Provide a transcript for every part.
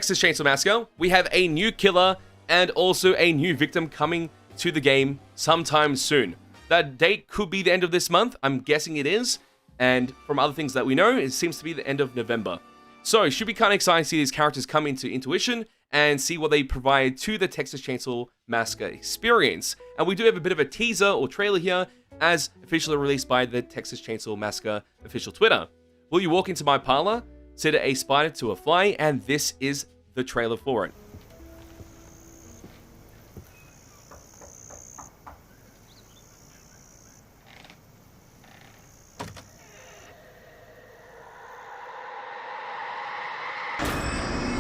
Texas Chainsaw Massacre, we have a new killer and also a new victim coming to the game sometime soon. That date could be the end of this month, I'm guessing it is, and from other things that we know, it seems to be the end of November. So it should be kind of exciting to see these characters come into Intuition and see what they provide to the Texas Chainsaw Massacre experience. And we do have a bit of a teaser or trailer here, as officially released by the Texas Chainsaw Massacre official Twitter. Will you walk into my parlor, set a spider to a fly, and this is the trailer for it.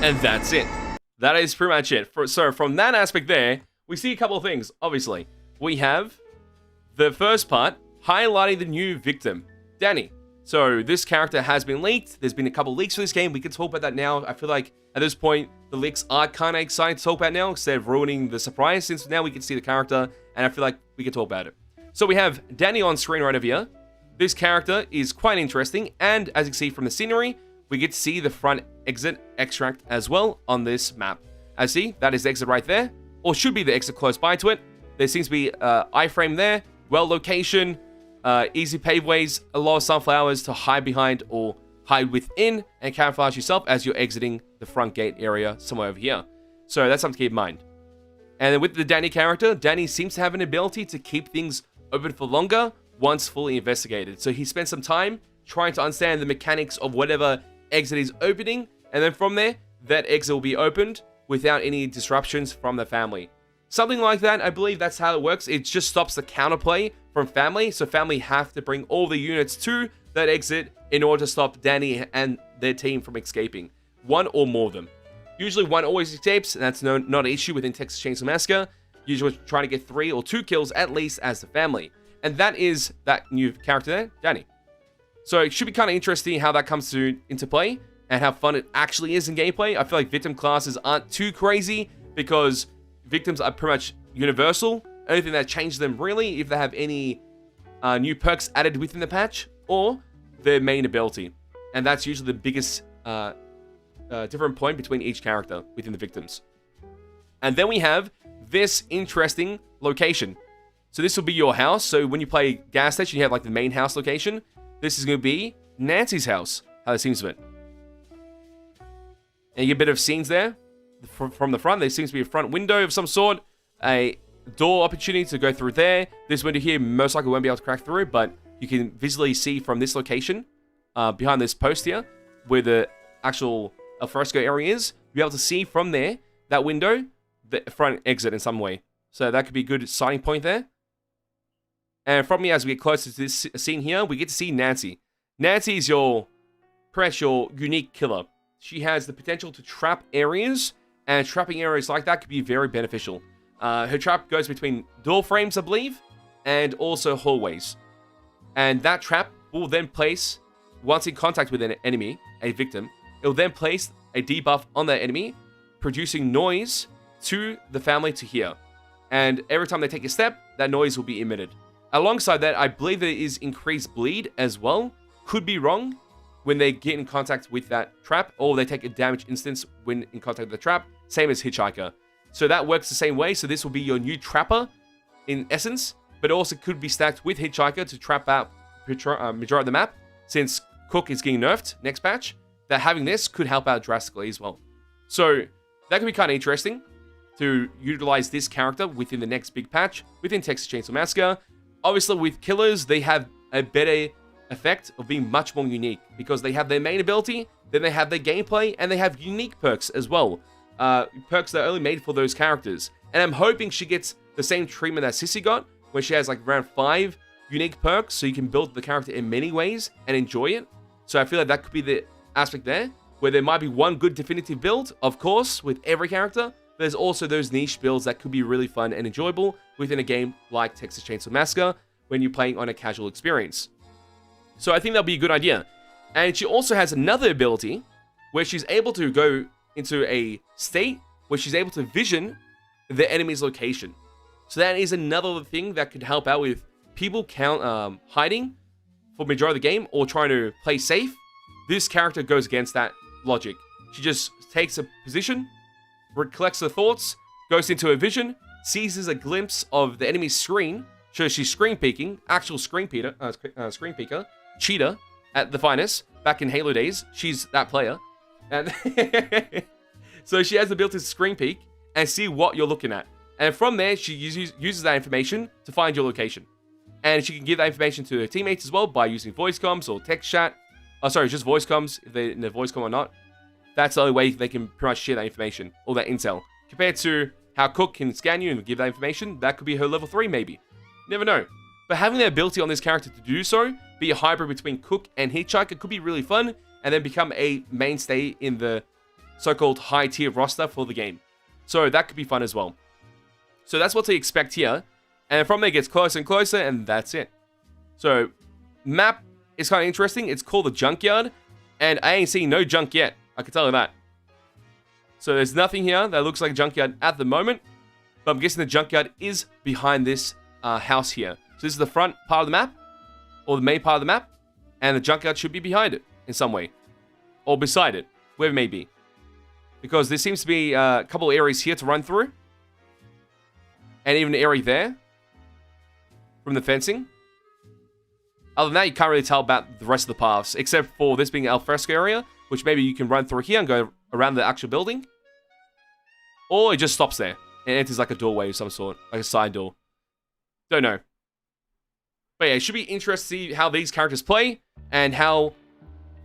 And that's it. That is pretty much it. So from that aspect there, we see a couple of things, obviously. We have the first part, highlighting the new victim, Danny. So this character has been leaked. There's been a couple of leaks for this game. We can talk about that now. I feel like at this point, the leaks are kind of exciting to talk about now instead of ruining the surprise, since now we can see the character, and I feel like we can talk about it. So we have Danny on screen right over here. This character is quite interesting, and as you can see from the scenery, we get to see the front exit extract as well on this map. As you see, that is the exit right there, or should be the exit close by to it. There seems to be an iframe there, well location, easy paveways, a lot of sunflowers to hide behind or hide within and camouflage yourself as you're exiting the front gate area somewhere over here. So that's something to keep in mind. And then with the Danny character, Danny seems to have an ability to keep things open for longer once fully investigated. So he spent some time trying to understand the mechanics of whatever exit is opening, and then from there, that exit will be opened without any disruptions from the family. Something like that, I believe that's how it works. It just stops the counterplay from family, so family have to bring all the units to that exit in order to stop Danny and their team from escaping. One or more of them. Usually one always escapes, and that's not an issue within Texas Chainsaw Massacre. Usually trying to get 3 or 2 kills at least as the family. And that is that new character there, Danny. So it should be kind of interesting how that comes into play and how fun it actually is in gameplay. I feel like victim classes aren't too crazy because victims are pretty much universal. Only thing that changes them really if they have any new perks added within the patch or their main ability. And that's usually the biggest different point between each character within the victims. And then we have this interesting location. So this will be your house. So when you play gas station, you have like the main house location. This is going to be Nancy's house, how it seems to it. And you get a bit of scenes there from the front. There seems to be a front window of some sort, a door opportunity to go through there. This window here most likely won't be able to crack through, but you can visually see from this location, behind this post here, where the actual alfresco area is. You'll be able to see from there, that window, the front exit in some way. So that could be a good starting point there. And from here, as we get closer to this scene here, we get to see Nancy. Nancy is your unique killer. She has the potential to trap areas, and trapping areas like that could be very beneficial. Her trap goes between door frames, I believe, and also hallways. And that trap will then place, once in contact with an enemy, a victim, it will then place a debuff on that enemy, producing noise to the family to hear. And every time they take a step, that noise will be emitted. Alongside that, I believe there is increased bleed as well. Could be wrong when they get in contact with that trap, or they take a damage instance when in contact with the trap. Same as Hitchhiker. So that works the same way. So this will be your new trapper in essence, but also could be stacked with Hitchhiker to trap out majority of the map. Since Cook is getting nerfed next patch, that having this could help out drastically as well. So that could be kind of interesting to utilize this character within the next big patch within Texas Chainsaw Massacre. Obviously, with killers, they have a better effect of being much more unique because they have their main ability, then they have their gameplay, and they have unique perks as well. Perks that are only made for those characters. And I'm hoping she gets the same treatment that Sissy got, where she has like around 5 unique perks, so you can build the character in many ways and enjoy it. So I feel like that could be the aspect there, where there might be one good definitive build, of course, with every character. There's also those niche builds that could be really fun and enjoyable within a game like Texas Chainsaw Massacre when you're playing on a casual experience. So I think that'll be a good idea. And she also has another ability where she's able to go into a state where she's able to vision the enemy's location. So that is another thing that could help out with people hiding for the majority of the game or trying to play safe. This character goes against that logic. she just takes a position, collects her thoughts, goes into her vision, seizes a glimpse of the enemy's screen, shows she's screen peeking, actual screen peeker, cheater at the finest. Back in Halo days, she's that player. And so she has the ability to screen peek and see what you're looking at. And from there, she uses that information to find your location. And she can give that information to her teammates as well by using voice comms or text chat. Oh, sorry, just voice comms, if they're in the voice comm or not. That's the only way they can pretty much share that information, or that intel. Compared to how Cook can scan you and give that information, that could be her level 3 maybe. Never know. But having the ability on this character to do so, be a hybrid between Cook and Hitchhiker, could be really fun, and then become a mainstay in the so-called high-tier roster for the game. So that could be fun as well. So that's what to expect here. And from there it gets closer and closer, and that's it. So, map is kind of interesting. It's called the Junkyard, and I ain't seen no junk yet. I can tell you that. So there's nothing here that looks like a junkyard at the moment, but I'm guessing the junkyard is behind this house here. So this is the front part of the map, or the main part of the map, and the junkyard should be behind it in some way, or beside it, wherever it may be. Because there seems to be a couple areas here to run through, and even an area there from the fencing. Other than that, you can't really tell about the rest of the paths, except for this being an alfresco area, which maybe you can run through here and go around the actual building. Or it just stops there and enters like a doorway of some sort, like a side door. Don't know. But yeah, it should be interesting to see how these characters play and how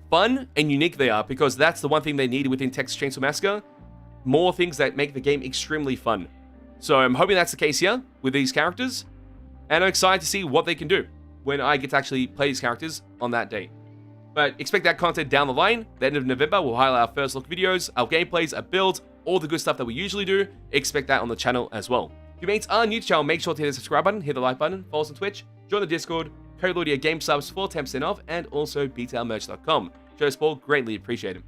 fun and unique they are, because that's the one thing they need within Texas Chainsaw Massacre. More things that make the game extremely fun. So I'm hoping that's the case here with these characters, and I'm excited to see what they can do when I get to actually play these characters on that day. But expect that content down the line. The end of November, we'll highlight our first look videos, our gameplays, our builds, all the good stuff that we usually do. Expect that on the channel as well. If you mates are new to the channel, make sure to hit the subscribe button, hit the like button, follow us on Twitch, join the Discord, code Lordy at game subs for 10% off, and also BTLmerch.com. Show support, greatly appreciate it.